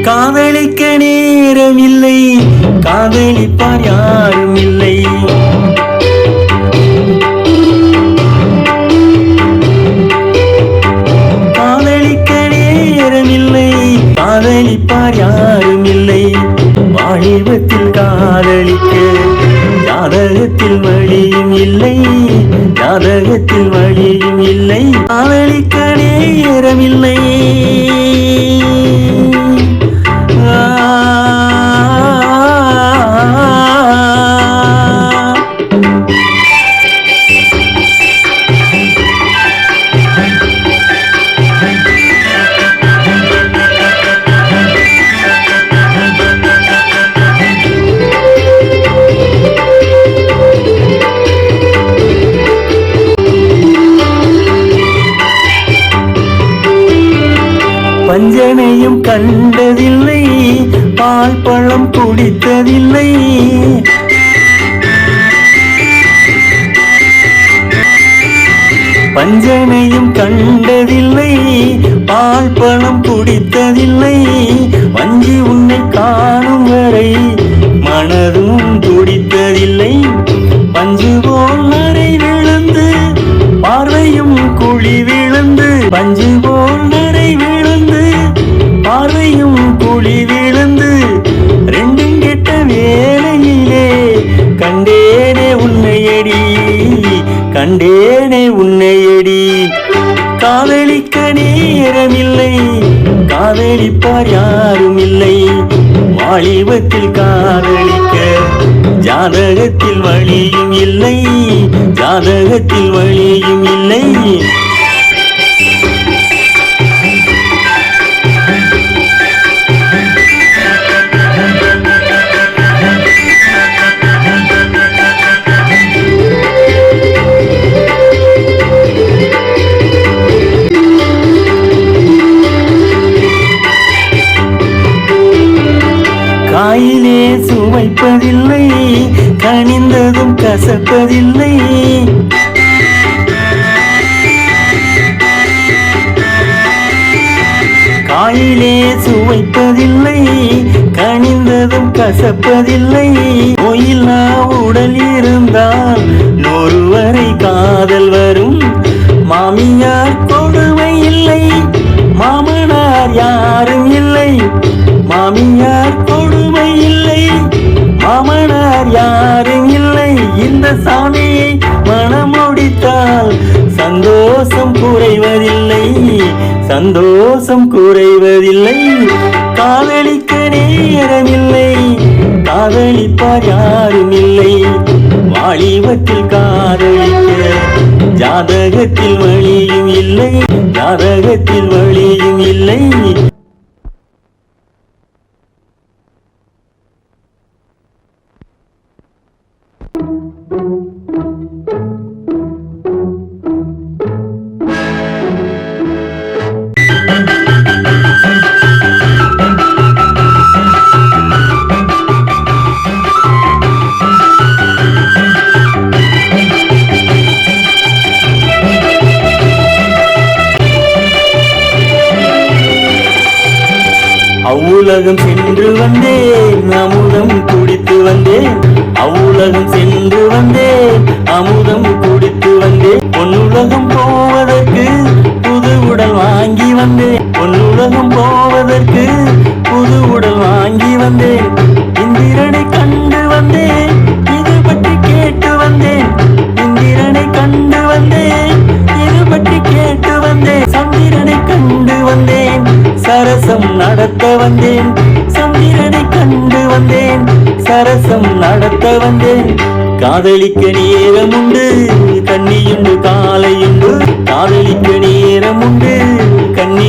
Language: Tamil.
காதலிக்க நேரம் இல்லை, காதலிப்பார் யாரும் இல்லை. காதலிக்க நேரம் இல்லை, காதலிப்பார் யாரும் இல்லை. வாலிபத்தில் காதலிக்க ஜாதகத்தில் வழியும் இல்லை, ஜாதகத்தில் வழியும் இல்லை. காதலிக்க நேரமில்லை. பஞ்சனையும் கண்டதில்லை, பால் பழம் குடித்ததில்லை. பஞ்சனையும் கண்டதில்லை, பால் பழம் குடித்ததில்லை. வஞ்சி உன்னை காணும் வரை மனதும் துடித்ததில்லை. பஞ்சு போல் நரை விழுந்து பார்வையும் குழி விழுந்து, பஞ்சு போல் நரை விழுந்து பார்வையும் குழி விழுந்து, ரெண்டும் கெட்ட வேளையிலே கண்டேனே உன்னையடி, கண்டேனே உன்னையடி. காதலிக்க நேரமில்லை, காதலிப்பார் யாரும் இல்லை. வாலிபத்தில் காதலிக்க ஜாதகத்தில் வழியும் இல்லை, ஜாதகத்தில் வழியும் இல்லை. காயிலே சுவைப்பதில்லை, கனிந்ததும் கசப்பதில்லை. காயிலே சுவைப்பதில்லை, கனிந்ததும் கசப்பதில்லை. நோயில்லா உடல் இருந்தால் ஒருவரை காதல் வரும். மாமியார் கொடுமை இல்லை, மாமனார் யாரும் இல்லை. மாமியார் கொடுமை இல்லை, மாமனார் யாரும் இல்லை. இந்த சாமியை மனமுடித்தால் சந்தோஷம் குறைவதில்லை, சந்தோஷம் குறைவதில்லை. காதலிக்க நேரமில்லை, காதலிப்பார் யாரும் இல்லை. வாலிபத்தில் காதலிக்க ஜாதகத்தில் வழியும் இல்லை, ஜாதகத்தில் வழியும் இல்லை. அவ்வுலகம் சென்று வந்தேன், அமுதம் குடித்து வந்தேன். அவ்வுலகம் சென்று வந்தேன், அமுதம் குடித்து வந்தேன். பொன்னுலகம் போவதற்கு புது உடல் வாங்கி வந்தேன். பொன்னுலகம் போவதற்கு புது உடல் வாங்கி வந்தேன். இந்திரனை கண்டு வந்தேன், இது பற்றி கேட்டு வந்தேன். இந்திரனை கண்டு வந்தேன், இது பற்றி கேட்டு வந்தேன். சந்திரனை கண்டு வந்தேன், சரசம் நடத்த வந்தேன். சந்திரனை கண்டு வந்தேன், சரசம் நடத்த வந்தேன். காதலிக்க நேரம் உண்டு, கண்ணியுண்டு காலையுண்டு. காதலிக்க நேரம் உண்டு, கண்ணி